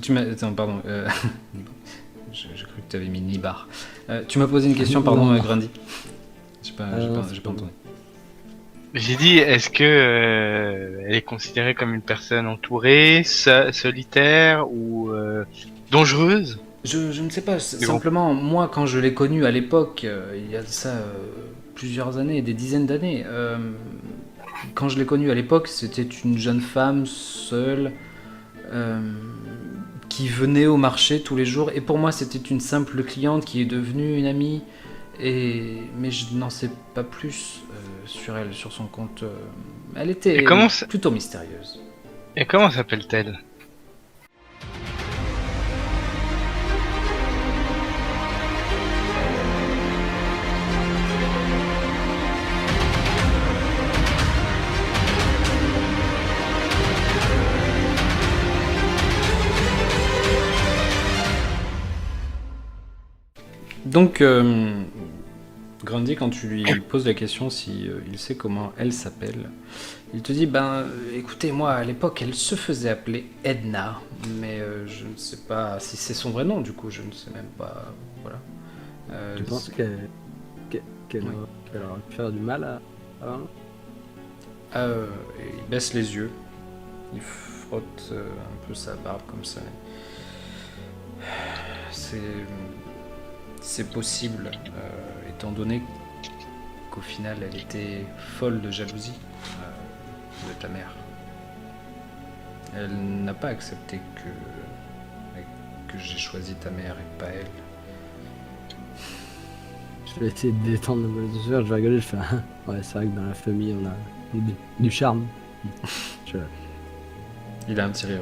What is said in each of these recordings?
Tu m'as... Attends, pardon. J'ai cru que tu avais mis Nibar. Tu m'as posé une question, pardon, Grundy. J'ai pas entendu. J'ai dit, est-ce que elle est considérée comme une personne entourée, solitaire ou dangereuse? Je ne sais pas, simplement, moi, quand je l'ai connue à l'époque, il y a de ça plusieurs années, des dizaines d'années, quand je l'ai connue à l'époque, c'était une jeune femme seule qui venait au marché tous les jours, et pour moi, c'était une simple cliente qui est devenue une amie, mais je n'en sais pas plus sur elle, sur son compte. Elle était plutôt mystérieuse. Et comment s'appelle-t-elle? Donc, Grundy, quand tu lui poses la question si il sait comment elle s'appelle, il te dit, écoutez, moi, à l'époque, elle se faisait appeler Edna, mais je ne sais pas si c'est son vrai nom, du coup, je ne sais même pas, voilà. Tu penses qu'elle aurait pu faire du mal à il baisse les yeux, il frotte un peu sa barbe comme ça. C'est possible, étant donné qu'au final, elle était folle de jalousie de ta mère. Elle n'a pas accepté que j'ai choisi ta mère et pas elle. Je vais essayer de détendre le je vais rigoler, je fais ouais, c'est vrai que dans la famille, on a du charme. Il a un petit rire,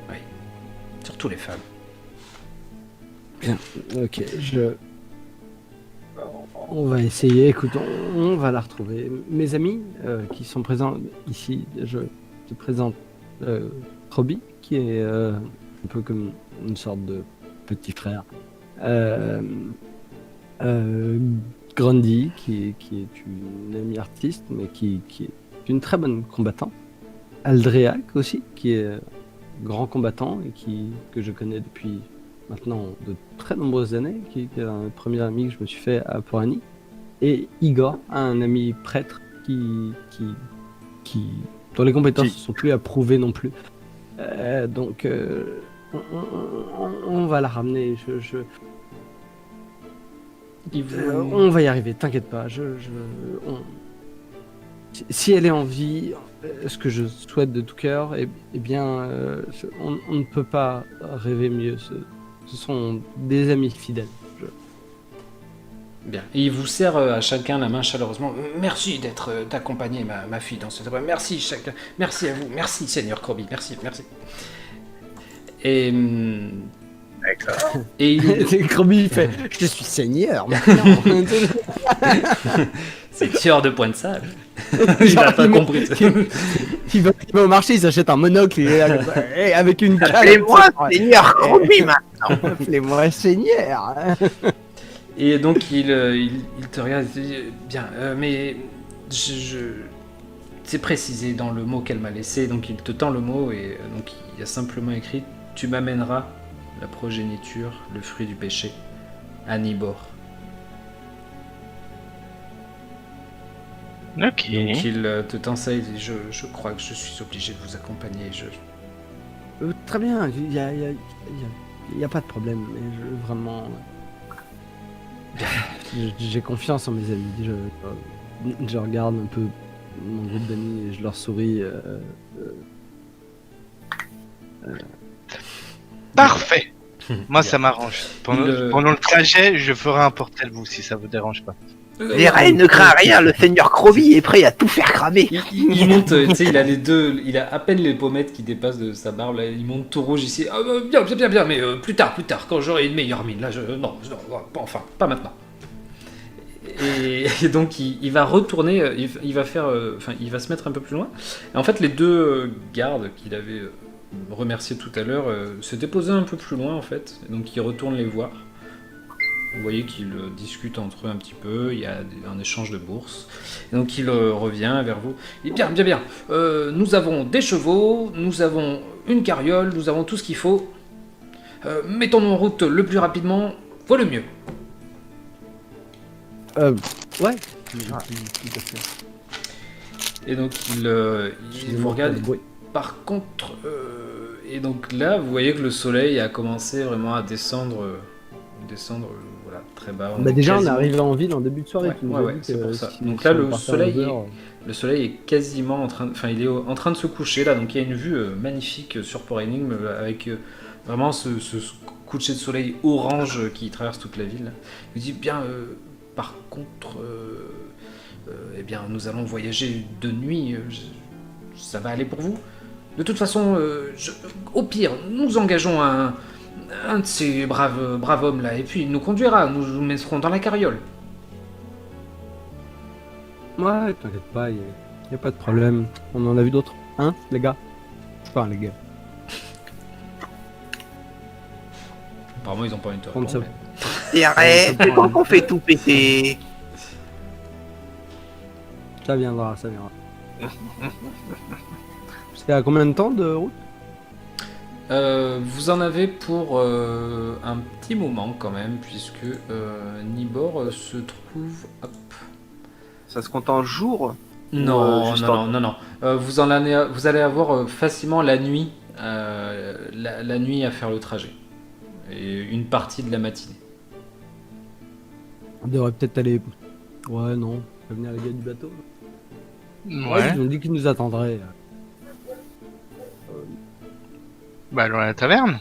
ouais. Surtout les femmes. Bien, ok, on va essayer, écoute, on va la retrouver. Mes amis qui sont présents ici, je te présente Robbie, qui est un peu comme une sorte de petit frère. Grundy, qui est une amie artiste, mais qui est une très bonne combattante. Aldreac aussi, qui est grand combattant et que je connais depuis maintenant de très nombreuses années, qui est un premier ami que je me suis fait à Porani. Et Igor, un ami prêtre dont les compétences ne sont plus à prouver non plus. Donc on va la ramener. On va y arriver, t'inquiète pas. Si elle est en vie, ce que je souhaite de tout cœur, on ne peut pas rêver mieux. Ce sont des amis fidèles. Bien. Et il vous serre à chacun la main chaleureusement. Merci d'accompagner ma fille dans cette épreuve. Merci chacun. Merci à vous. Merci Seigneur Corby. Merci. Et d'accord. Et Corby fait je suis Seigneur maintenant. C'est tueur de pointe sale. Il n'a pas compris. Il va au marché, il s'achète un monocle et avec une canne. Appelez-moi Seigneur Corby maintenant. Appelez-moi Seigneur. Et donc il te regarde et te dit bien, mais c'est précisé dans le mot qu'elle m'a laissé, donc il te tend le mot et donc il y a simplement écrit tu m'amèneras la progéniture, le fruit du péché, à Nibor. Ok. Donc il te tend ça et dit je crois que je suis obligé de vous accompagner. Très bien, il y a pas de problème, mais vraiment. J'ai confiance en mes amis. Je regarde un peu mon groupe d'amis et je leur souris. Parfait. Moi, ça m'arrange. Pendant le trajet, je ferai un portez-vous si ça vous dérange pas. Les reines ne craint rien, le seigneur Croby est prêt à tout faire cramer. Il monte, tu sais, il a à peine les pommettes qui dépassent de sa barbe, là, il monte tout rouge ici. Ah, bien, mais plus tard, quand j'aurai une meilleure mine, là, non, enfin, pas maintenant. Et donc il va retourner, il va se mettre un peu plus loin. Et en fait, les deux gardes qu'il avait remerciés tout à l'heure s'étaient posés un peu plus loin, en fait. Et donc il retourne les voir. Vous voyez qu'ils discutent entre eux un petit peu, il y a un échange de bourse. Et donc il revient vers vous. Il dit bien. Nous avons des chevaux, nous avons une carriole, nous avons tout ce qu'il faut. Mettons-nous en route le plus rapidement, vaut le mieux. Ouais. Tout à fait. Et donc il Excusez-moi vous regarde. pour le bruit. Par contre, et donc là, vous voyez que le soleil a commencé vraiment à descendre, voilà, très bas. Bah déjà, on est quasiment- arrivé en ville en début de soirée. Ouais, tu nous ouais, as ouais, dit c'est que pour ça. si- Donc si là, on le partait à soleil 11 heures, Le soleil est quasiment en train, enfin, il est en train de se coucher là, donc il y a une vue magnifique sur Port Énigme avec vraiment ce coucher de soleil orange qui traverse toute la ville. Il dit bien, par contre, eh bien, nous allons voyager de nuit. Ça va aller pour vous? De toute façon, au pire, nous engageons un de ces braves hommes là, et puis il nous conduira, nous nous mettrons dans la carriole. Ouais, t'inquiète pas, y a pas de problème. On en a vu d'autres. Hein, les gars? Enfin, les gars. Apparemment, ils n'ont pas envie de te Prendre répondre. ça. Et arrête, c'est quand qu'on fait tout péter. Ça viendra, ça viendra. C'est à combien de temps de route? Vous en avez pour un petit moment quand même, puisque Nibor se trouve. Hop. Ça se compte en jours? Non, juste non, en- non, non, non. Vous allez avoir facilement la nuit, la nuit à faire le trajet. Et une partie de la matinée. On devrait peut-être aller. Ouais, non. Prévenir les gars du bateau. Ouais. Ils ont dit qu'ils nous attendraient. Bah, allons à la taverne.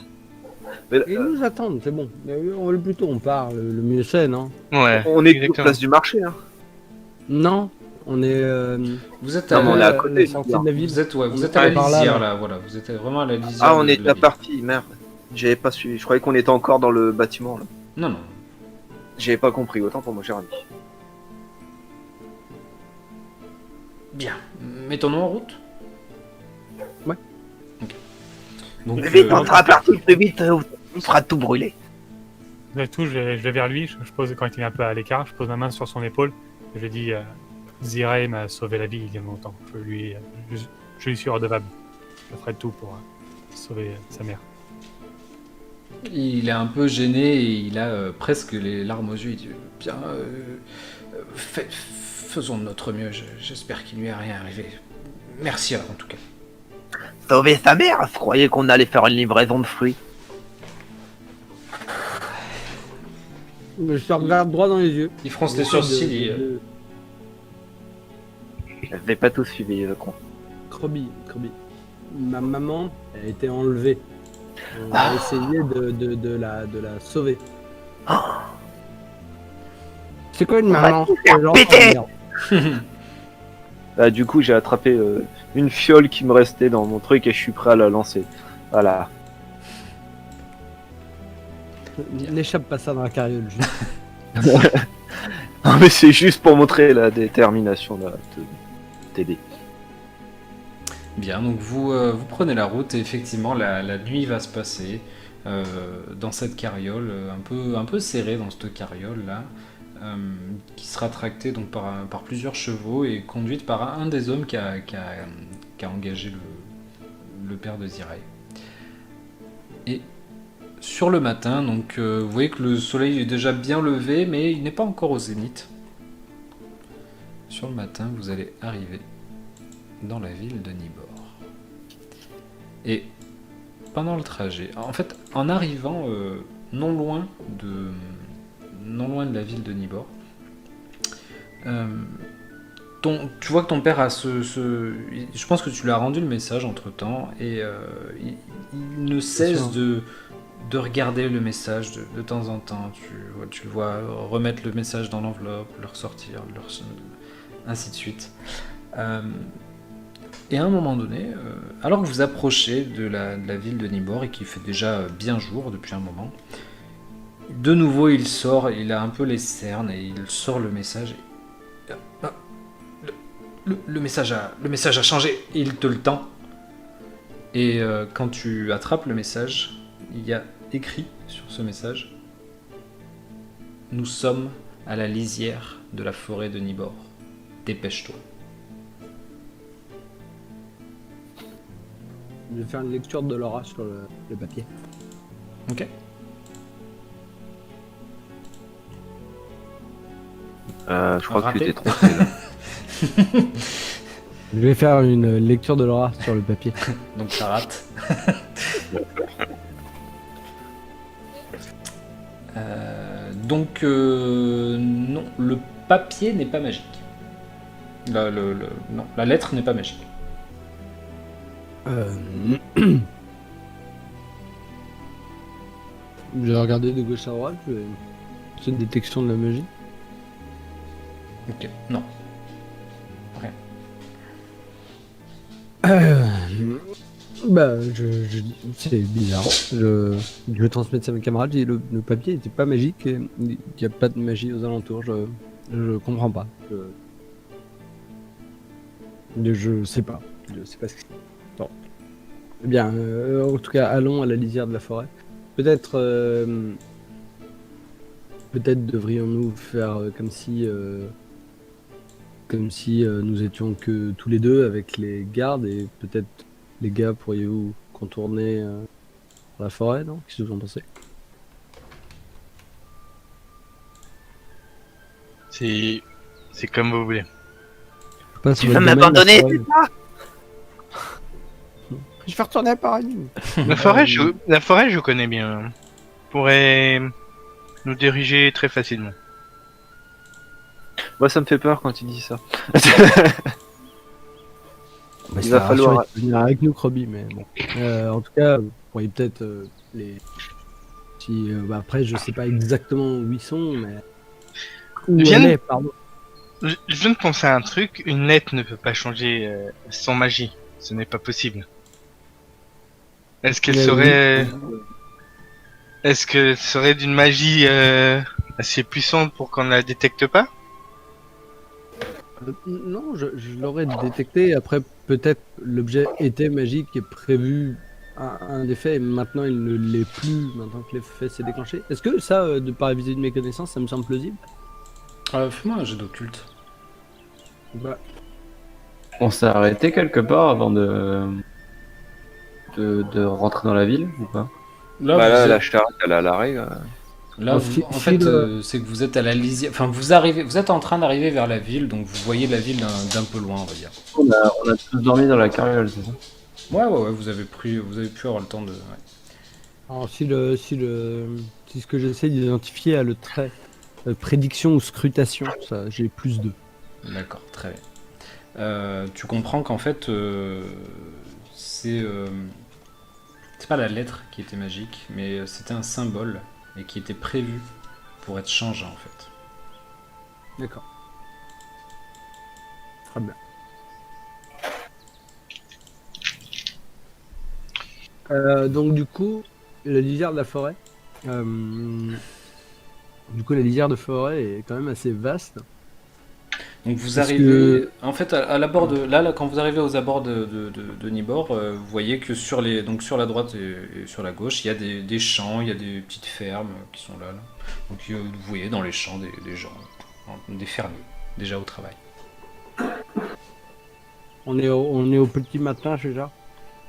Mais, Ils nous attendent, c'est bon. Mais le plus tôt on part, le mieux c'est, non? Ouais. on est sur exactement. place du marché. Hein. Non, on est. Vous êtes Non, à mais on est la, à côté, la sortie de la ville. vous êtes, ouais, vous On êtes est à la par là, lisière là. là, voilà. Vous êtes vraiment à la lisière. Ah, on de est la déjà ville. parti, merde. J'avais pas suivi. Je croyais qu'on était encore dans le bâtiment. Là. Non, non. J'avais pas compris. Autant pour moi, Jérémy. Bien. Mettons-nous en route. Ouais. Ok. Donc, Vite, on sera parti plus vite. On fera tout brûler. De tout, je vais vers lui, je pose, quand il est un peu à l'écart, je pose ma main sur son épaule, et je lui dis Zirae m'a sauvé la vie il y a longtemps, je lui suis redevable. Je ferai tout pour sauver sa mère. il est un peu gêné et il a presque les larmes aux yeux. Il dit bien, faisons de notre mieux. J'espère qu'il lui est rien arrivé. Merci en tout cas. Sauver sa mère. Je croyais qu'on allait faire une livraison de fruits. Je te regarde droit dans les yeux. Il fronce les sourcils. Je l'ai pas tout suivi, je crois. Croby. Ma maman a été enlevée. On a essayé de la sauver. C'est quoi une va maman? tout faire Genre, péter. oh, merde. Bah, du coup, j'ai attrapé une fiole qui me restait dans mon truc et je suis prêt à la lancer. Voilà. N'échappe pas ça dans la carriole. Juste. Non, mais c'est juste pour montrer la détermination là, de t'aider. Bien, donc vous prenez la route et effectivement la nuit va se passer dans cette carriole, un peu serrée dans cette carriole là, qui sera tractée donc par plusieurs chevaux et conduite par un des hommes qui a engagé le père de Zirae. Et sur le matin, donc vous voyez que le soleil est déjà bien levé, mais il n'est pas encore au zénith. Sur le matin, vous allez arriver dans la ville de Nibor. Et pendant le trajet, en fait, en arrivant non loin de la ville de Nibor, tu vois que ton père a je pense que tu lui as rendu le message entre-temps, et il ne cesse de regarder le message de temps en temps. Tu le vois remettre le message dans l'enveloppe, le ressortir, ainsi de suite. Et à un moment donné, alors que vous approchez de la ville de Nibor et qu'il fait déjà bien jour depuis un moment, de nouveau il a un peu les cernes et il sort le message. Le message a changé et il te le tend. Et quand tu attrapes le message, il y a écrit sur ce message: nous sommes à la lisière de la forêt de Nibor. Dépêche-toi. Je vais faire une lecture de l'aura sur le papier. Ok. Je crois que Raté. tu t'es trompé là. Je vais faire une lecture de l'aura sur le papier. Donc ça rate. Non, le papier n'est pas magique. Non, la lettre n'est pas magique. Je vais regarder de gauche à droite. C'est une détection de la magie. Ok, non. Bah, c'est bizarre. Je vais transmettre ça à mes camarades. J'ai dit, le papier était pas magique. Et il n'y a pas de magie aux alentours. Je comprends pas. Je sais pas. Je sais pas ce que c'est. Bon. Eh bien, en tout cas, allons à la lisière de la forêt. Peut-être devrions-nous faire comme si nous étions que tous les deux avec les gardes et peut-être les gars pourriez-vous contourner la forêt, non? Qu'est-ce que vous en pensez? C'est comme vous voulez. Tu vas m'abandonner, Je vais retourner à Paris. La forêt, je connais bien. Je pourrais nous diriger très facilement. Moi, ça me fait peur quand tu dis ça. Il va falloir venir avec nous, Krobi, mais bon. En tout cas, vous pourriez peut-être les. Si, après, je sais pas exactement où ils sont, mais. Où elle est, pardon. Je viens de penser à un truc. Une lettre ne peut pas changer sans magie. Ce n'est pas possible. Est-ce qu'elle serait... Est-ce que ce serait d'une magie assez puissante pour qu'on ne la détecte pas? Non, je l'aurais détecté. Après, peut-être l'objet était magique et prévu un des faits, et maintenant il ne l'est plus, maintenant que l'effet s'est déclenché. Est-ce que ça, de par la visée de mes connaissances, ça me semble plausible? Fais-moi un jeu d'occulte. Bah, On s'est arrêté quelque part avant de rentrer dans la ville ou pas? Là, Bah vous là, êtes- la charrette, elle est à l'arrêt. Là, en fait, c'est que vous êtes à la lisière. Enfin, vous êtes en train d'arriver vers la ville, donc vous voyez la ville d'un peu loin, on va dire. On a tous dormi dans la carriole, c'est ça? Ouais, vous avez pu avoir le temps de. Ouais. alors si ce que j'essaie d'identifier a le trait prédiction ou scrutation, ça, j'ai plus 2. D'accord, très bien. Tu comprends qu'en fait, c'est pas la lettre qui était magique, mais c'était un symbole et qui était prévu pour être changé en fait. D'accord. Très bien. Donc du coup, la lisière de la forêt. La lisière de forêt est quand même assez vaste. Donc vous Parce arrivez, en fait, à l'abord de là, quand vous arrivez aux abords de Nibor, vous voyez que sur la droite et sur la gauche, il y a des champs, il y a des petites fermes qui sont là. Donc vous voyez dans les champs des gens, des fermiers déjà au travail. On est au petit matin déjà.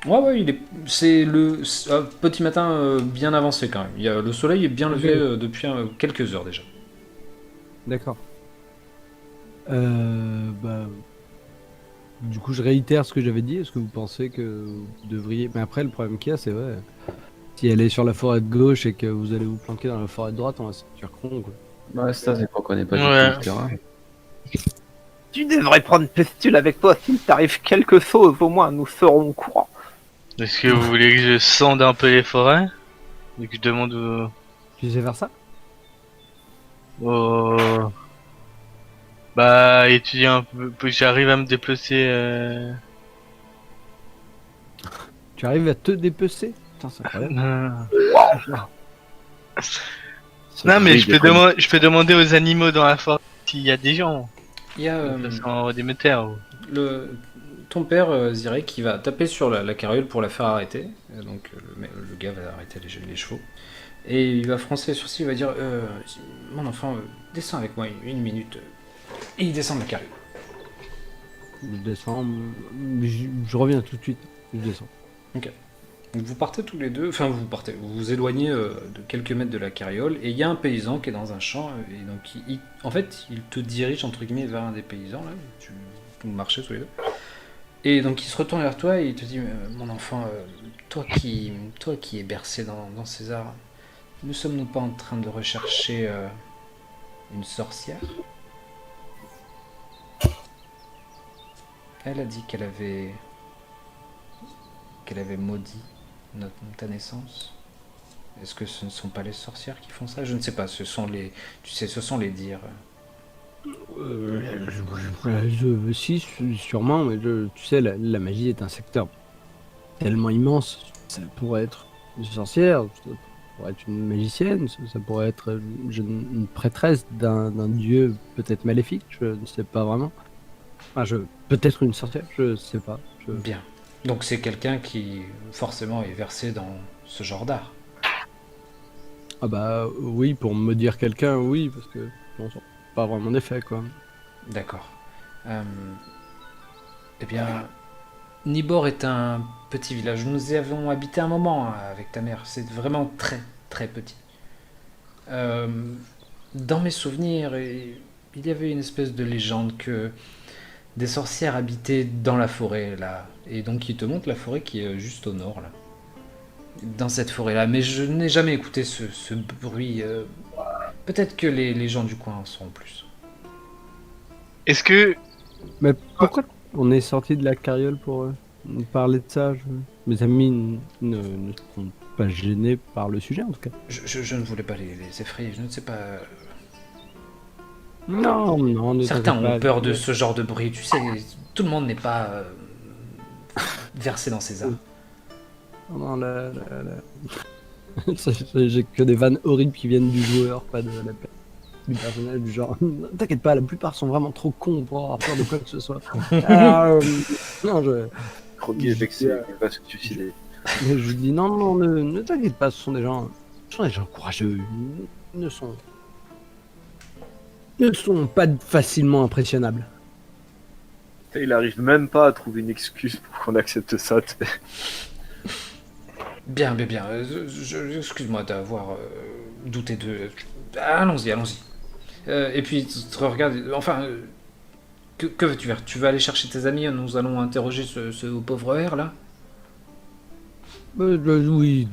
Ouais, c'est le petit matin bien avancé quand même. Le soleil est bien levé depuis quelques heures déjà. D'accord. Du coup, je réitère ce que j'avais dit. Est-ce que vous pensez que vous devriez... Mais après, le problème qu'il y a, c'est vrai. Si elle est sur la forêt de gauche et que vous allez vous planquer dans la forêt de droite, on va se faire con, quoi. Ouais, ça, c'est qu'on connaît pas du Ouais. tout le terrain. Tu devrais prendre Pestule avec toi. S'il t'arrive quelque chose, au moins, nous serons au courant. Est-ce que vous voulez que je sonde un peu les forêts? Et que je demande Tu sais faire ça? Bah, étudier un peu, que j'arrive à me déplacer. Tu arrives à te dépecer? Putain, c'est incroyable. Non, mais je peux demander aux animaux dans la forêt s'il y a des gens. Il y a Sans déméter. ton père Ziré qui va taper sur la carriole pour la faire arrêter. Donc le gars va arrêter les chevaux. Et il va froncer les sourcils, il va dire mon enfant, descends avec moi une minute. Et il descend de la carriole. Je descends. Je reviens tout de suite. Je descends. Vous partez tous les deux, enfin vous vous éloignez de quelques mètres de la carriole, et il y a un paysan qui est dans un champ, et donc en fait il te dirige entre guillemets vers un des paysans, là, vous marchez tous les deux. Et donc il se retourne vers toi et il te dit mon enfant, toi qui es bercé dans ces arts, ne sommes-nous pas en train de rechercher une sorcière? Elle a dit qu'elle avait maudit ta naissance. Est-ce que ce ne sont pas les sorcières qui font ça? Je ne sais pas, ce sont les dires. Si, sûrement, mais tu sais, la magie est un secteur tellement immense. Ça pourrait être une sorcière, ça pourrait être une magicienne, ça pourrait être une prêtresse d'un dieu peut-être maléfique, je ne sais pas vraiment. Peut-être une sorcière, je sais pas. Bien. Donc c'est quelqu'un qui forcément est versé dans ce genre d'art. Ah bah oui, pour me dire quelqu'un, oui, parce que bon, ça n'a pas vraiment d'effet, quoi. D'accord. Eh bien, Nibor est un petit village. Nous y avons habité un moment avec ta mère. C'est vraiment très très petit. Dans mes souvenirs, il y avait une espèce de légende que des sorcières habitaient dans la forêt là, et donc ils te montrent la forêt qui est juste au nord là. Dans cette forêt là, mais je n'ai jamais écouté ce bruit. Peut-être que les gens du coin en sauront plus. Est-ce que Mais pourquoi on est sorti de la carriole pour nous parler de ça? Mes amis ne sont pas gênés par le sujet, en tout cas. Je ne voulais pas les effrayer, je ne sais pas. Non, ne Certains t'inquiète ont pas. peur de ce genre de bruit, tu sais, tout le monde n'est pas versé dans ces arts. Non, j'ai que des vannes horribles qui viennent du joueur, pas du personnage, du genre. T'inquiète pas, la plupart sont vraiment trop cons pour avoir peur de quoi que ce soit. Non, Croquis est vexé, il va se suicider. mais je dis non, ne t'inquiète pas, ce sont des gens courageux. Ils ne sont pas facilement impressionnables. Il arrive même pas à trouver une excuse pour qu'on accepte ça. Bien. Excuse-moi d'avoir douté de. Allons-y. Et puis, tu regardes. Enfin, que veux-tu faire? Tu vas aller chercher tes amis, nous allons interroger ce pauvre R là? Oui.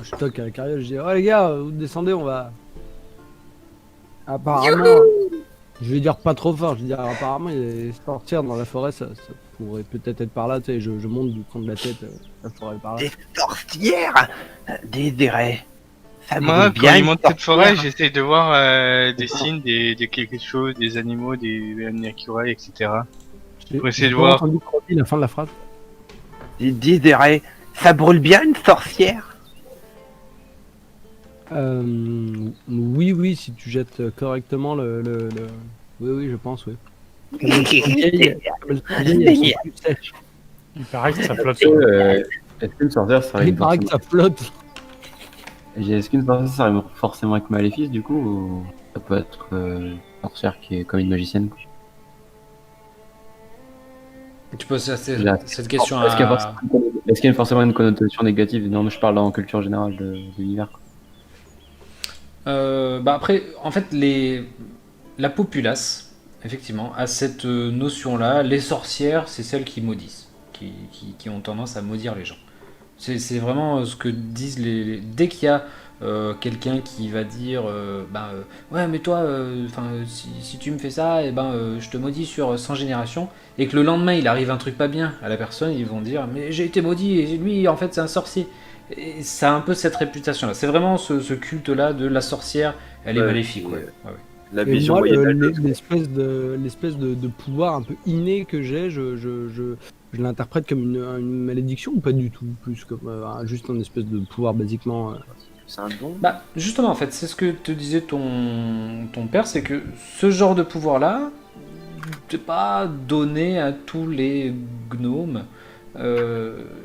Je toque à la carriole, je dis oh les gars, vous descendez, on va. Apparemment, je vais dire pas trop fort, je vais dire apparemment il y a des sorcières dans la forêt, ça pourrait peut-être être par là, tu sais, je monte du coin de la tête, la forêt par là. Des sorcières Désiré. Ça moi, brûle quand il une monte cette forêt, sorcière. j'essaie de voir des signes, de quelque chose, des animaux, des Nakura, etc. Pour essayer de J'ai pas voir. entendu Croquis, la fin de la phrase. Désiré, ça brûle bien une sorcière. Oui, si tu jettes correctement le... Oui, je pense, oui. Comme elles sont vieilles, elles sont plus sèches. Il paraît que ça flotte Est-ce sur est-ce qu'une sorcière ça Il rime paraît que ça flotte. Est-ce qu'une sorcière ça rime forcément avec maléfice du coup ou ça peut être une sorcière qui est comme une magicienne quoi. Tu poses Là. cette question Est-ce qu'il y a à. est-ce qu'il y a forcément une connotation négative? Non, mais je parle en culture générale de l'univers. Quoi. Bah après, en fait, la populace, effectivement, a cette notion-là. Les sorcières, c'est celles qui maudissent, qui ont tendance à maudire les gens. C'est vraiment ce que disent dès qu'il y a quelqu'un qui va dire ouais, mais toi, si tu me fais ça, je te maudis sur 100 générations, et que le lendemain il arrive un truc pas bien à la personne, ils vont dire mais j'ai été maudit, et lui, en fait, c'est un sorcier. Et ça a un peu cette réputation-là. C'est vraiment ce culte-là de la sorcière, elle est Ouais, maléfique. et, Ouais. La Et vision moi, moyenne. l'espèce de pouvoir un peu inné que j'ai, je l'interprète comme une malédiction ou pas du tout, plus comme juste un espèce de pouvoir basiquement. C'est un don. Bah, justement, en fait, c'est ce que te disait ton père, c'est que ce genre de pouvoir-là, c'est pas donné à tous les gnomes.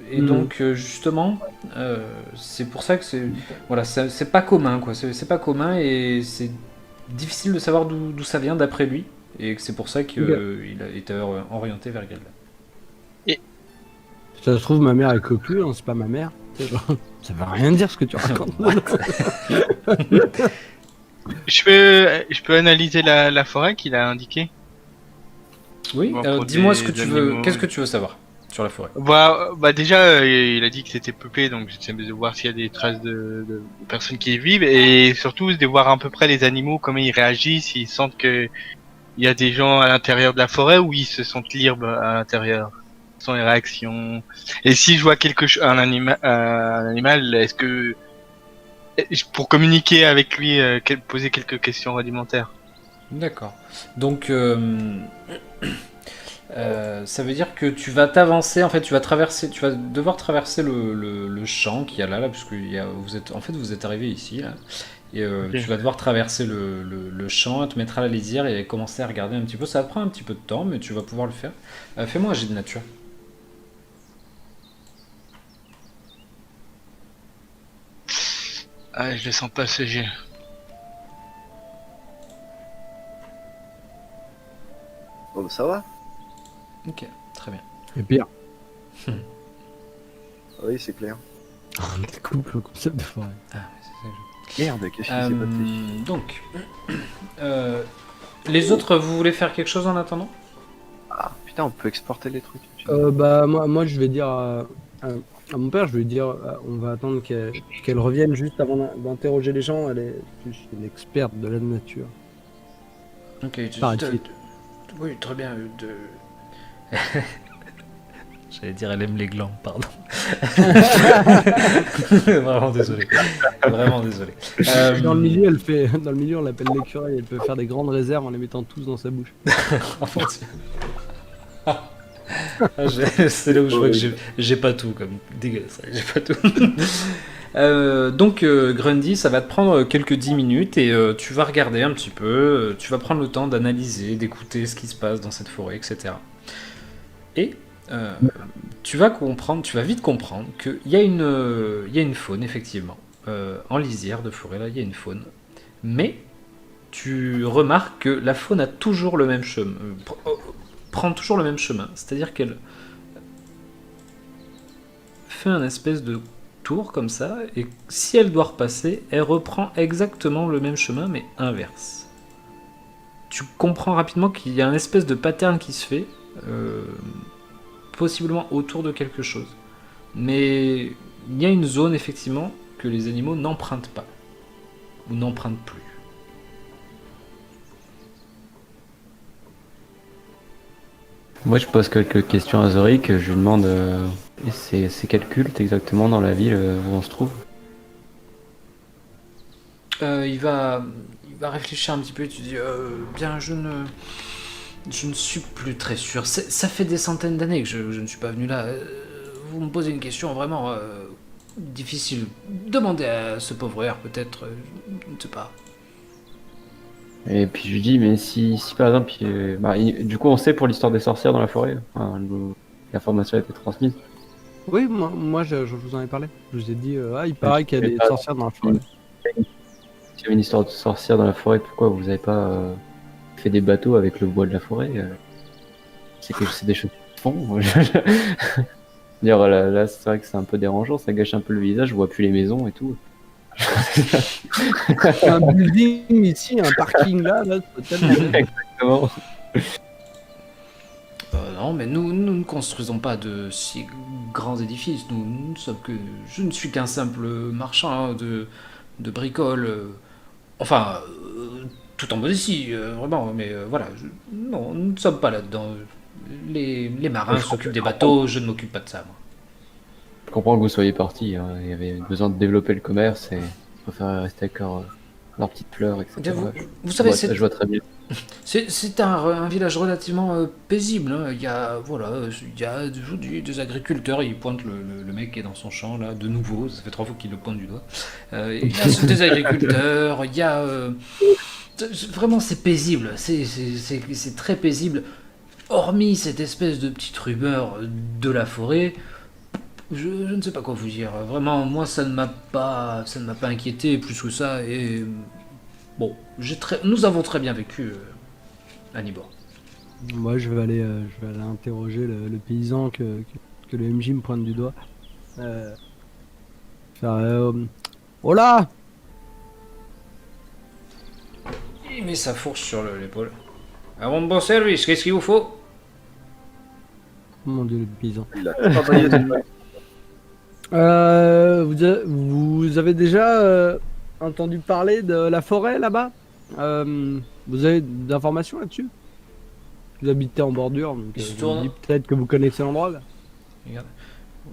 Et donc, justement, c'est pour ça que c'est pas commun, quoi. C'est pas commun et c'est difficile de savoir d'où ça vient d'après lui. Et que c'est pour ça qu'il a été orienté vers Gelda. Ça se trouve, ma mère est cocu, hein, c'est pas ma mère. C'est genre, ça veut rien dire ce que tu racontes. Je peux analyser la forêt qu'il a indiquée. Oui, Bon, pour dis-moi des ce que tu veux. animaux. Qu'est-ce que tu veux savoir sur la forêt? Bah déjà, il a dit que c'était peuplé, donc j'essaie de voir s'il y a des traces de personnes qui y vivent, et surtout de voir à peu près les animaux, comment ils réagissent, s'ils sentent que il y a des gens à l'intérieur de la forêt ou ils se sentent libres à l'intérieur. Quelles sont les réactions? Et si je vois un animal, est-ce que pour communiquer avec lui, poser quelques questions rudimentaires? D'accord. Donc, ça veut dire que tu vas t'avancer, en fait, tu vas devoir traverser le champ qu'il y a là, puisque vous êtes arrivé ici, là. Et Ok. tu vas devoir traverser le champ, te mettre à la lisière et commencer à regarder un petit peu. Ça te prend un petit peu de temps, mais tu vas pouvoir le faire. Fais-moi un jet de nature. Ah, je le sens pas ce jet. Bon, bah, ça va. Ok, très bien. Et pire. Oui, c'est clair. Coupe le concept de forêt. Ah, c'est ça que Merde, qu'est-ce qui s'est passé? donc, les autres, vous voulez faire quelque chose en attendant? Ah, putain, on peut exporter les trucs. Bah, moi, je vais dire à mon père, je vais lui dire, on va attendre qu'elle revienne juste avant d'interroger les gens. Elle est une experte de la nature. Ok, Paraît-il. oui, très bien. J'allais dire elle aime les glands, pardon. Vraiment désolé. Vraiment désolé. Dans le milieu, on l'appelle l'écureuil. Elle peut faire des grandes réserves en les mettant tous dans sa bouche. En fait, c'est là où je vois que j'ai pas tout, comme dégueulasse. J'ai pas tout. Donc Grundy, ça va te prendre quelques 10 minutes et tu vas regarder un petit peu, tu vas prendre le temps d'analyser, d'écouter ce qui se passe dans cette forêt, etc. Et tu vas vite comprendre qu'il y a une faune, effectivement. En lisière de forêt, là, il y a une faune. Mais tu remarques que la faune a toujours le même chemin, prend toujours le même chemin. C'est-à-dire qu'elle fait un espèce de tour comme ça, et si elle doit repasser, elle reprend exactement le même chemin, mais inverse. Tu comprends rapidement qu'il y a un espèce de pattern qui se fait, possiblement autour de quelque chose. Mais il y a une zone, effectivement, que les animaux n'empruntent pas, ou n'empruntent plus. Moi, je pose quelques questions à Zorik. Je lui demande c'est quel culte exactement dans la ville où on se trouve. Il va réfléchir un petit peu et tu dis bien, je ne suis plus très sûr. Ça fait des centaines d'années que je ne suis pas venu là. Vous me posez une question vraiment difficile. Demandez à ce pauvre R, peut-être. Je ne sais pas. Et puis je lui dis, mais si par exemple, du coup, on sait pour l'histoire des sorcières dans la forêt. Enfin, l'information a été transmise. Oui, moi je vous en ai parlé. Je vous ai dit, il paraît qu'il y a des sorcières dans la forêt. S'il y avait une histoire de sorcières dans la forêt, pourquoi vous n'avez pas fait des bateaux avec le bois de la forêt c'est des choses qui se font. D'ailleurs, là, c'est vrai que c'est un peu dérangeant, ça gâche un peu le visage, je vois plus les maisons et tout. Un building ici, un parking là, c'est tellement bien. Exactement. Non, mais nous ne construisons pas de si grands édifices. Nous sommes que. Je ne suis qu'un simple marchand hein, de bricoles. Enfin, tout en modestie, vraiment. Mais voilà, non, nous ne sommes pas là-dedans. Les marins s'occupent des bateaux, je ne m'occupe pas de ça, moi. Je comprends que vous soyez parti, hein. Il y avait besoin de développer le commerce et ils préféraient rester avec leurs petites fleurs, etc. Vous savez, Je vois très bien. c'est un village relativement paisible. Hein. Il y a des agriculteurs. Il pointe le mec qui est dans son champ là, de nouveau. Ça fait 3 fois qu'il le pointe du doigt. Il y a des agriculteurs. Il y a vraiment c'est paisible. C'est très paisible. Hormis cette espèce de petite rumeur de la forêt. Je ne sais pas quoi vous dire. Vraiment, moi, ça ne m'a pas inquiété plus que ça. Et bon, nous avons très bien vécu à Nibor. Moi, je vais aller interroger le paysan que le MJ me pointe du doigt. Oh là! Il met sa fourche sur l'épaule. À mon bon service, qu'est-ce qu'il vous faut? Oh mon dieu, le bison. Il a travaillé sur Vous avez déjà entendu parler de la forêt là-bas? Vous avez d'informations là-dessus? Vous habitez en bordure, donc Il se je me tourne. dis peut-être que vous connaissez l'endroit là. Regarde.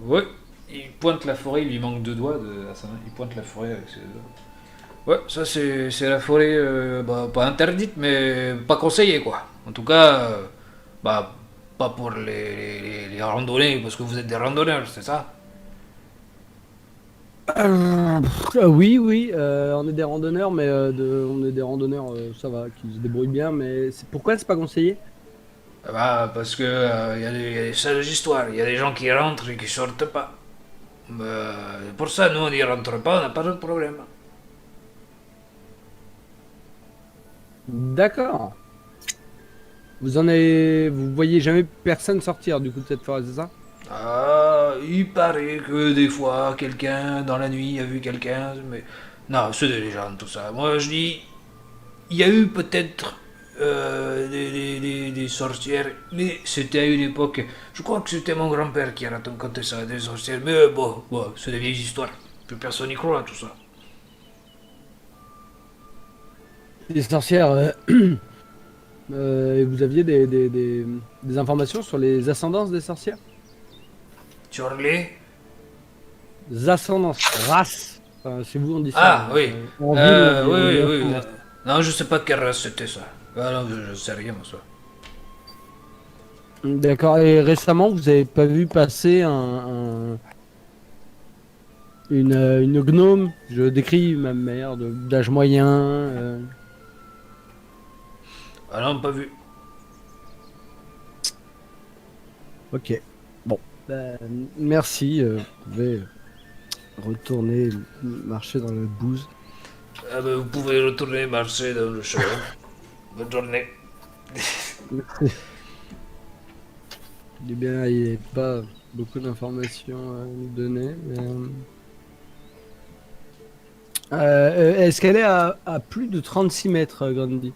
Ouais, il pointe la forêt, il lui manque 2 doigts à sa main. Il pointe la forêt avec ses 2 doigts. Ouais, ça c'est la forêt, pas interdite, mais pas conseillée quoi. En tout cas, pas pour les randonnées, parce que vous êtes des randonneurs, c'est ça? Oui, on est des randonneurs, mais on est des randonneurs, ça va, qui se débrouillent bien, mais pourquoi c'est pas conseillé? Parce que y a des sales histoires, il y a des gens qui rentrent et qui sortent pas. Pour ça, nous on n'y rentre pas, on n'a pas de problème. D'accord. Vous voyez jamais personne sortir du coup de cette forêt, c'est ça? Il paraît que des fois, quelqu'un dans la nuit a vu quelqu'un, mais non, c'est des légendes tout ça. Moi je dis, il y a eu peut-être des sorcières, mais c'était à une époque. Je crois que c'était mon grand-père qui a raconté ça, des sorcières. Mais bon, c'est des vieilles histoires. Plus personne n'y croit tout ça. Des sorcières. Et vous aviez des informations sur les ascendances des sorcières? Sur les... Ascendances, race. Enfin, chez vous on dit ça. Ah oui. En ville, on dit- Oui. Non, je sais pas quelle race c'était ça. Non, je sais rien moi ça. D'accord. Et récemment, vous avez pas vu passer une gnome? Je décris ma mère d'âge moyen. Ah non, pas vu. Ok. Bon. Merci. Vous pouvez retourner marcher dans la bouse. Vous pouvez retourner marcher dans le chemin. Bonne journée. Eh bien, il n'y a pas beaucoup d'informations à nous donner. Est-ce qu'elle est à plus de 36 mètres, Grandi?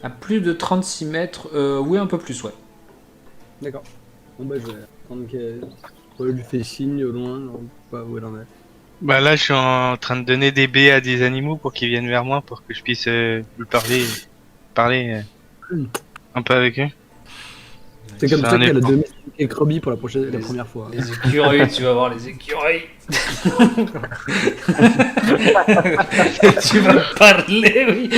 À plus de 36 mètres, oui, un peu plus, ouais. D'accord. Bon, bah, je vais attendre qu'elle lui fait signe au loin. On ne sait pas où elle en est. Bah là, je suis en train de donner des baies à des animaux pour qu'ils viennent vers moi, pour que je puisse lui parler un peu avec eux. C'est comme C'est ça un qu'elle a effort. domestiqué Croby pour la première fois. Les écureuils, tu vas voir les écureuils. Tu vas parler, oui.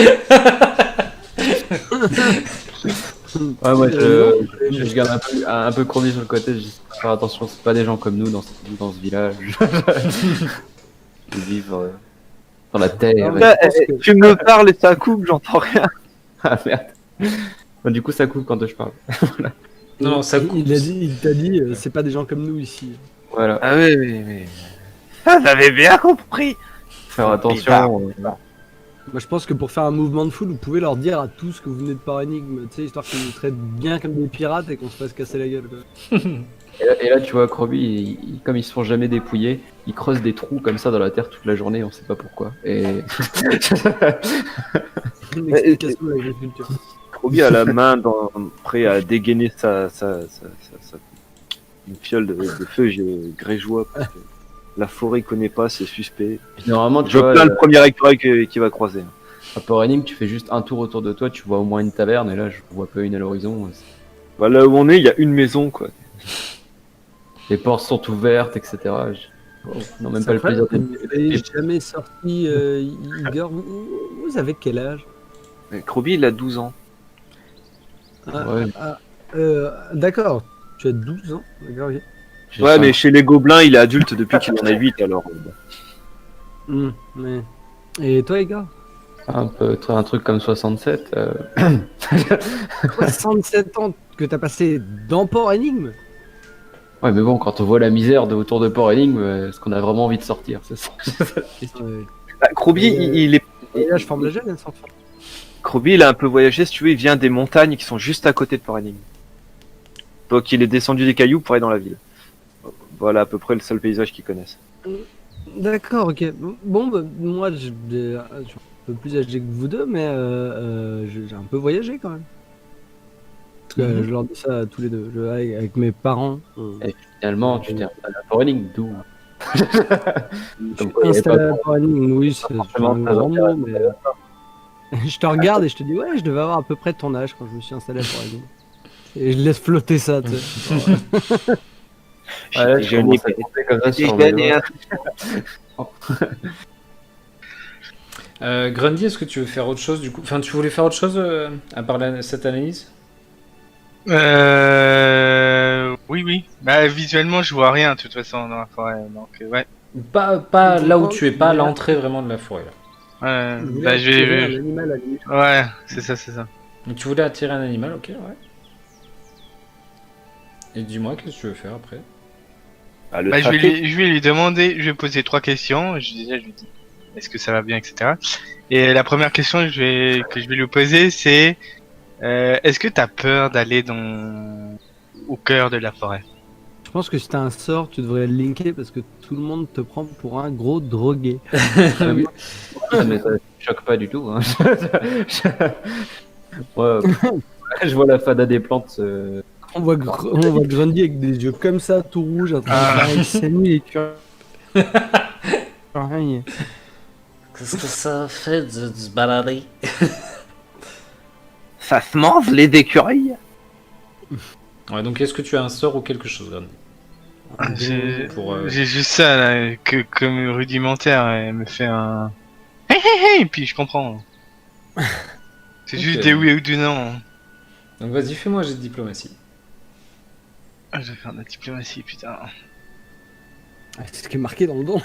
Ouais, moi je garde un peu Croby sur le côté, je dis faire attention, c'est pas des gens comme nous dans ce village. Ils vivent dans la terre. Ouais. je pense que- Tu me parles et ça coupe, j'entends rien. Ah merde. Bon, du coup, ça coupe quand je parle. Non, ça coupe. Il t'a dit, c'est pas des gens comme nous ici. Voilà, Ah oui. Ça, j'avais bien compris. faire attention. Moi, je pense que pour faire un mouvement de foule, vous pouvez leur dire à tous que vous venez de par énigme, tu sais, histoire qu'ils nous traitent bien comme des pirates et qu'on se fasse casser la gueule. Quoi. Et là, tu vois, Croby, comme ils se font jamais dépouiller, ils creusent des trous comme ça dans la terre toute la journée, on sait pas pourquoi. Et Une explication de l'agriculture. Croby a la main prêt à dégainer une fiole de feu grégeois parce que la forêt connaît pas, c'est suspect. normalement, tu Je vois, plains le premier écureuil qui va croiser. à Port Énigme, tu fais juste un tour autour de toi, tu vois au moins une taverne, et là, je vois pas une à l'horizon. Bah, là où on est, il y a une maison quoi. Les portes sont ouvertes, etc. Non, même pas le plaisir de... Vous n'avez jamais sorti Igor. Vous avez quel âge? Mais Croby, il a 12 ans. Ouais. D'accord, tu as 12 ans. D'accord, ok. J'ai Ouais, ça. mais chez les gobelins, il est adulte depuis qu'il en a 8 alors. Mais... Et toi, Igor? Un truc comme 67. 67 ans que t'as passé dans Port Énigme? Ouais, mais bon, quand on voit la misère autour de Port Énigme, est-ce qu'on a vraiment envie de sortir, c'est ça. Bah, Croby, il Là, je forme la jeune, sans enfant. Croby, il a un peu voyagé, si tu veux, il vient des montagnes qui sont juste à côté de Port Énigme. Donc il est descendu des cailloux pour aller dans la ville. Voilà à peu près le seul paysage qu'ils connaissent. D'accord, ok. Bon, bah, moi, je suis un peu plus âgé que vous deux, mais j'ai un peu voyagé quand même. Parce que je leur dis ça à tous les deux. Avec mes parents. Et finalement, tu t'es installé à Forelling, d'où Je suis installé à Paris, oui, c'est forcément un très grand mot, mais je te regarde et je te dis, ouais, je devais avoir à peu près ton âge quand je me suis installé à Paris. Et je laisse flotter ça, tu sais. Ouais, Je je n'ai commence pas- à compter comme ça j'ai sur gagné le Grundy, est-ce que tu veux faire autre chose du coup? Enfin, tu voulais faire autre chose à part cette analyse? Oui, oui. Bah, visuellement, je vois rien, de toute façon, dans la forêt. Donc, ouais. Pas là où tu es, pas à l'entrée vraiment de la forêt. Là. Je voulais Bah, je attirer un vais. animal à lui. Ouais, c'est ça, c'est ça. Donc tu voulais attirer un animal, ok, ouais. Et dis-moi, qu'est-ce que tu veux faire après? Ah, le Bah, traquer. je vais lui demander, je vais poser 3 questions. Je lui dis, est-ce que ça va bien, etc. Et la première question que je vais lui poser, c'est, est-ce que t'as peur d'aller au cœur de la forêt? Je pense que si t'as un sort, tu devrais le linker parce que tout le monde te prend pour un gros drogué. Oui. mais ça ne choque pas du tout. Hein. Ouais, je vois la fada des plantes. On voit Grundy avec des yeux comme ça, tout rouge, en train de parler sa nuit et tu. Pareil. Qu'est-ce que ça fait de se balader? Ça se mange les écureuils? Ouais, donc est-ce que tu as un sort ou quelque chose, Grundy? J'ai juste ça, là, comme rudimentaire. Elle me fait un. Hey, hey, hey! Puis je comprends. C'est Ok. juste des oui ou des non. Donc vas-y, fais-moi un jet de diplomatie. Ah, je vais faire de la diplomatie, putain. Ah, c'est ce qui est marqué dans le don.